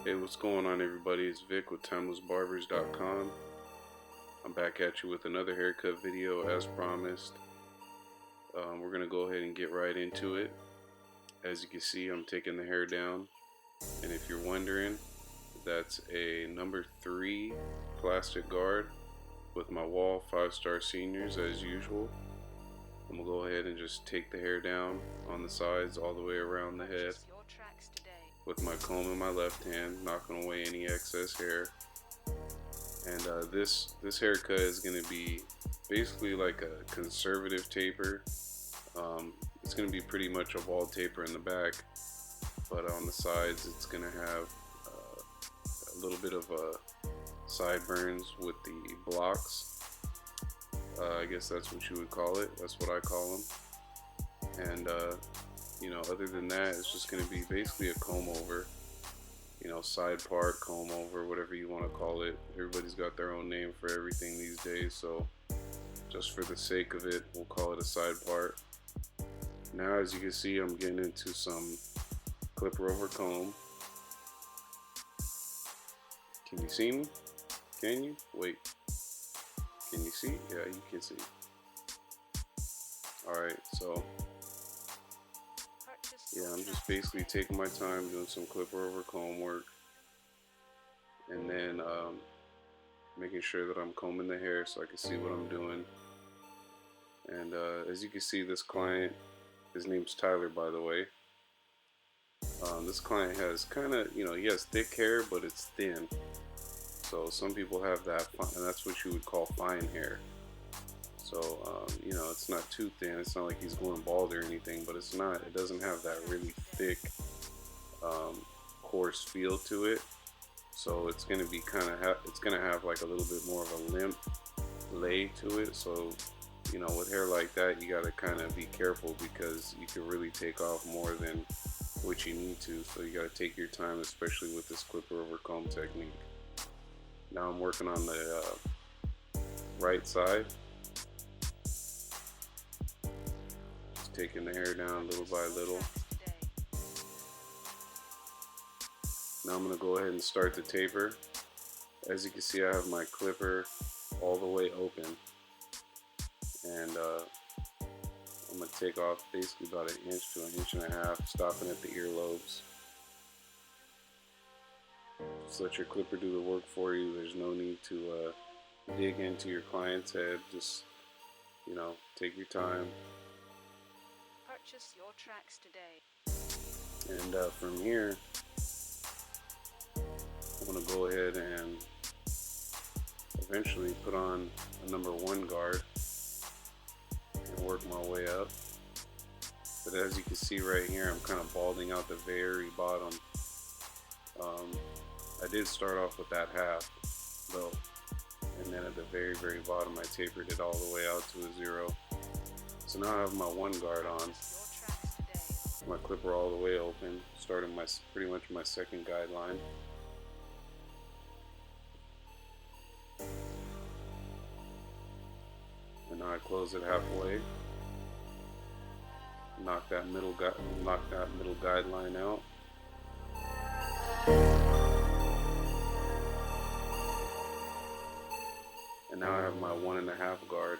Hey, what's going on, everybody? It's Vick with TimelessBarbers.com. I'm back at you with another haircut video as promised. We're going to go ahead and get right into it. As you can see, I'm taking the hair down. And if you're wondering, that's a number 3 plastic guard with my Wall 5-star seniors as usual. I'm going to go ahead and just take the hair down on the sides all the way around the head with my comb in my left hand, knocking away any excess hair. And this haircut is going to be basically like a conservative taper. It's going to be pretty much a ball taper in the back, but on the sides it's going to have a little bit of sideburns with the blocks. I guess that's what you would call it. That's what I call them. And you know, other than that, it's just going to be basically a comb over. You know, side part, comb over, whatever you want to call it. Everybody's got their own name for everything these days, so just for the sake of it, we'll call it a side part. Now, as you can see, I'm getting into some clipper over comb. Can you see me? Can you? Wait. Can you see? Yeah, you can see. Alright, so yeah, I'm just basically taking my time doing some clipper over comb work, and then making sure that I'm combing the hair so I can see what I'm doing. And as you can see, this client, his name's Tyler, by the way. This client has kind of, you know, he has thick hair, but it's thin. So some people have that, and that's what you would call fine hair. So, you know, it's not too thin. It's not like he's going bald or anything, but it's not. It doesn't have that really thick, coarse feel to it. So it's going to be it's going to have like a little bit more of a limp lay to it. So, you know, with hair like that, you got to kind of be careful because you can really take off more than what you need to. So you got to take your time, especially with this clipper over comb technique. Now I'm working on the right side. Taking the hair down little by little. Now I'm going to go ahead and start the taper. As you can see, I have my clipper all the way open, and I'm going to take off basically about 1 inch to 1.5 inches, stopping at the earlobes. Just let your clipper do the work for you. There's no need to dig into your client's head. Just, you know, take your time. Purchase your tracks today. And from here, I'm going to go ahead and eventually put on a number 1 guard and work my way up. But as you can see right here, I'm kind of balding out the very bottom. I did start off with that half though, and then at the very bottom I tapered it all the way out to a 0. So now I have my 1 guard on, my clipper all the way open, starting pretty much my second guideline. And now I close it halfway, knock that middle guideline out. And now I have my 1.5 guard.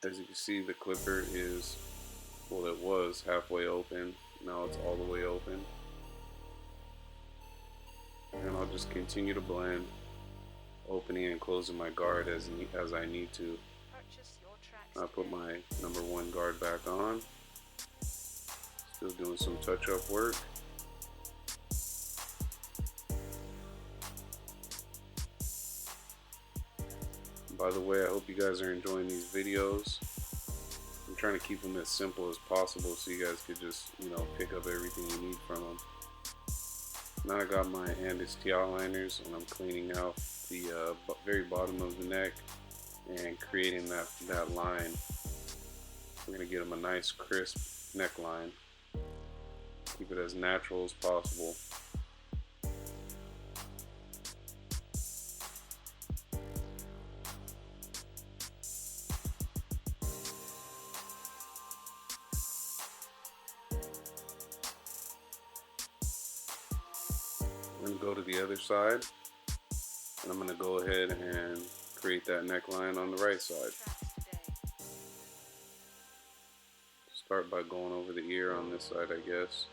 As you can see, the clipper is, well, it was halfway open. Now it's all the way open. And I'll just continue to blend, opening and closing my guard as I need to. I'll put my number 1 guard back on. Still doing some touch-up work. By the way, I hope you guys are enjoying these videos. I'm trying to keep them as simple as possible so you guys could just, you know, pick up everything you need from them. Now I got my T outliners, and I'm cleaning out the very bottom of the neck and creating that line. We're going to get them a nice crisp neckline. Keep it as natural as possible. I'm going to go to the other side, and I'm going to go ahead and create that neckline on the right side. Start by going over the ear on this side, I guess.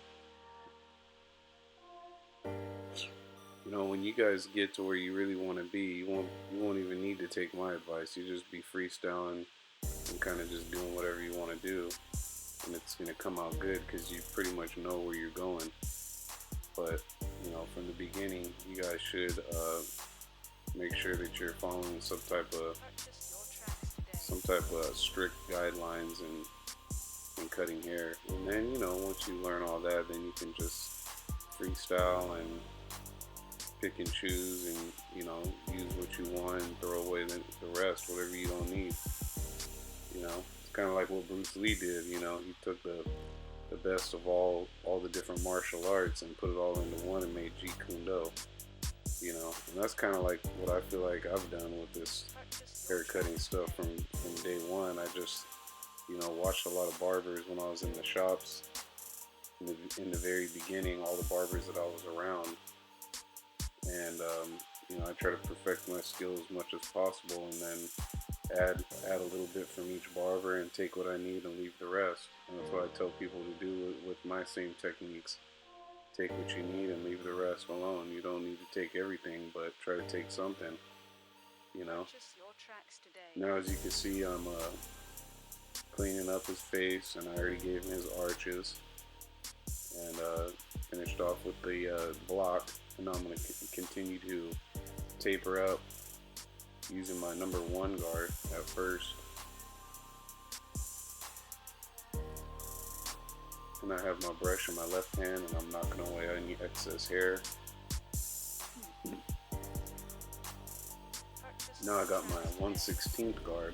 You know, when you guys get to where you really want to be, you won't even need to take my advice. You just be freestyling and kind of just doing whatever you want to do, and it's going to come out good because you pretty much know where you're going. But you know, from the beginning, you guys should make sure that you're following some type of strict guidelines and cutting hair. And then, you know, once you learn all that, then you can just freestyle and pick and choose, and you know, use what you want and throw away the rest, whatever you don't need. You know, it's kind of like what Bruce Lee did. You know, he took the best of all the different martial arts and put it all into one and made Jeet Kune Do. You know, and that's kind of like what I feel like I've done with this hair cutting stuff from day one. I just, you know, watched a lot of barbers when I was in the shops in the very beginning, all the barbers that I was around, and you know, I try to perfect my skill as much as possible, and then add a little bit from each barber and take what I need and leave the rest. And that's what I tell people to do with my same techniques. Take what you need and leave the rest alone. You don't need to take everything, but try to take something, you know. Now, as you can see, I'm cleaning up his face, and I already gave him his arches, and finished off with the block. And now I'm going to continue to taper up using my number 1 guard at first. And I have my brush in my left hand, and I'm knocking away any excess hair. Now I got my 1/16 guard.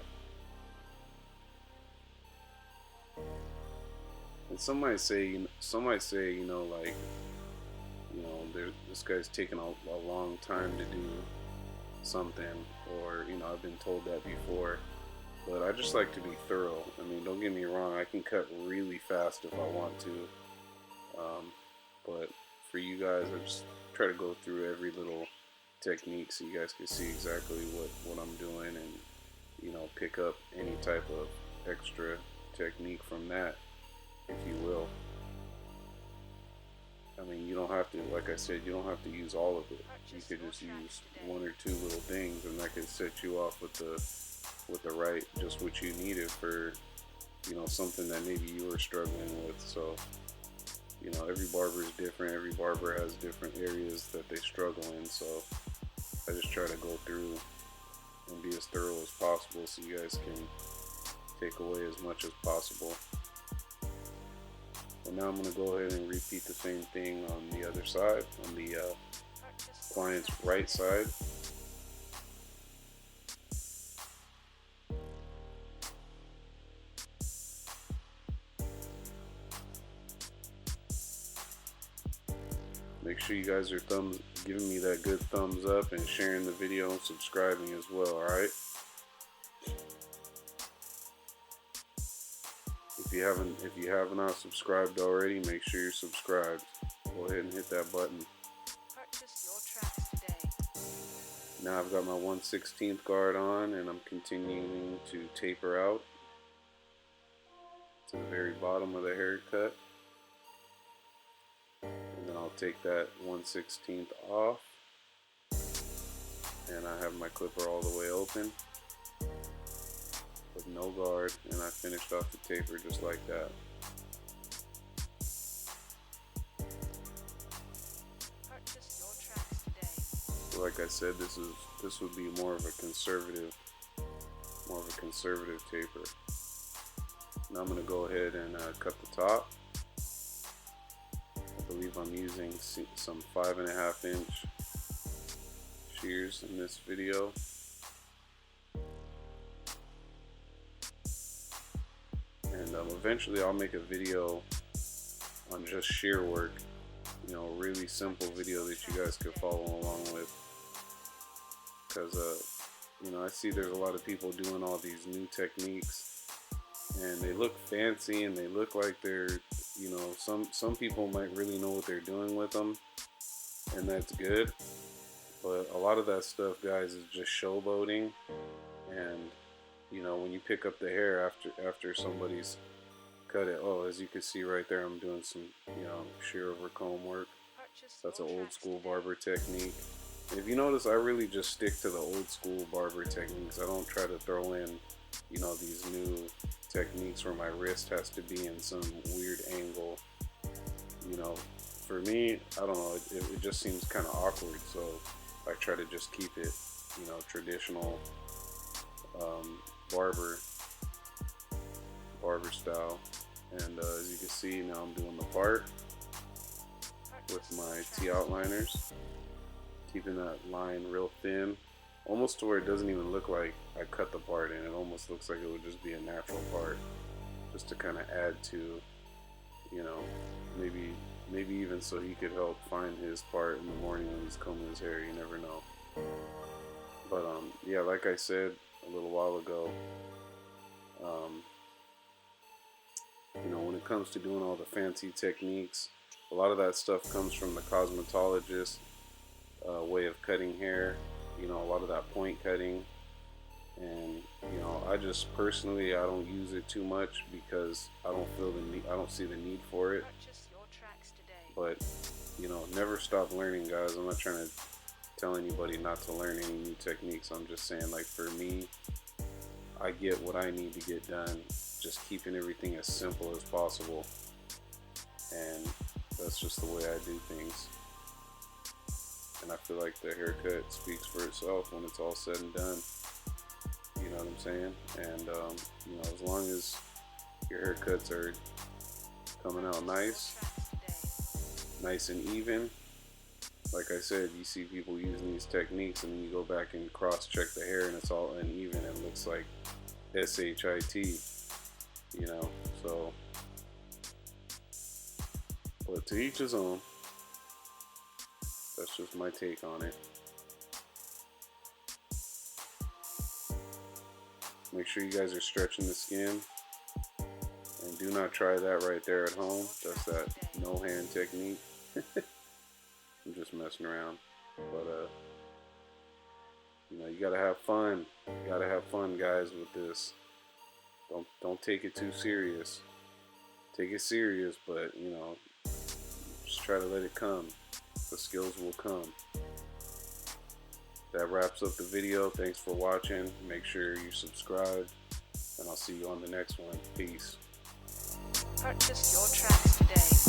And some might say, you know, like, you know, this guy's taking a long time to do something, or, you know, I've been told that before. But I just like to be thorough. I mean, don't get me wrong, I can cut really fast if I want to. But for you guys, I just try to go through every little technique so you guys can see exactly what I'm doing, and, you know, pick up any type of extra technique from that, if you will. I mean, you don't have to, like I said, you don't have to use all of it. You could just use 1 or 2 little things, and that could set you off with the right, just what you needed for, you know, something that maybe you were struggling with. So, you know, every barber is different. Every barber has different areas that they struggle in. So I just try to go through and be as thorough as possible so you guys can take away as much as possible. And now I'm going to go ahead and repeat the same thing on the other side, on the client's right side. Make sure you guys are giving me that good thumbs up and sharing the video and subscribing as well, alright? If you have not subscribed already, make sure you're subscribed. Go ahead and hit that button. Now I've got my 1/16 guard on, and I'm continuing to taper out to the very bottom of the haircut. And then I'll take that 1/16 off, and I have my clipper all the way open with no guard, and I finished off the taper just like that. So like I said, this would be more of a conservative taper. Now I'm going to go ahead and cut the top. I believe I'm using some 5.5 inch shears in this video. And eventually I'll make a video on just shear work, you know, a really simple video that you guys could follow along with, because you know, I see there's a lot of people doing all these new techniques, and they look fancy, and they look like they're, you know, some people might really know what they're doing with them, and that's good. But a lot of that stuff, guys, is just showboating. And you know, when you pick up the hair after somebody's cut it, oh, as you can see right there, I'm doing some, you know, shear over comb work. That's an old school barber technique. And if you notice, I really just stick to the old school barber techniques. I don't try to throw in, you know, these new techniques where my wrist has to be in some weird angle. You know, for me, I don't know, it just seems kind of awkward. So I try to just keep it, you know, traditional barber style. And as you can see, now I'm doing the part with my T outliners, keeping that line real thin, almost to where it doesn't even look like I cut the part in. It almost looks like it would just be a natural part, just to kind of add to, you know, maybe even so he could help find his part in the morning when he's combing his hair. You never know. But yeah, like I said a little while ago, you know, when it comes to doing all the fancy techniques, a lot of that stuff comes from the cosmetologist way of cutting hair. You know, a lot of that point cutting, and you know, I just personally, I don't use it too much because I don't feel the need, I don't see the need for it. But you know, never stop learning, guys. I'm not trying to tell anybody not to learn any new techniques. I'm just saying, like, for me, I get what I need to get done, just keeping everything as simple as possible, and that's just the way I do things. And I feel like the haircut speaks for itself when it's all said and done. You know what I'm saying? And you know, as long as your haircuts are coming out nice and even, like I said, you see people using these techniques and then you go back and cross-check the hair and it's all uneven and looks like SHIT, you know. So, but to each his own. That's just my take on it. Make sure you guys are stretching the skin, and do not try that right there at home. That's that no hand technique. I'm just messing around, but you know, you gotta have fun. You gotta have fun, guys, with this. Don't take it too serious. Take it serious, but you know, just try to let it come. The skills will come. That wraps up the video. Thanks for watching. Make sure you subscribe, and I'll see you on the next one. Peace. Purchase your tracks today.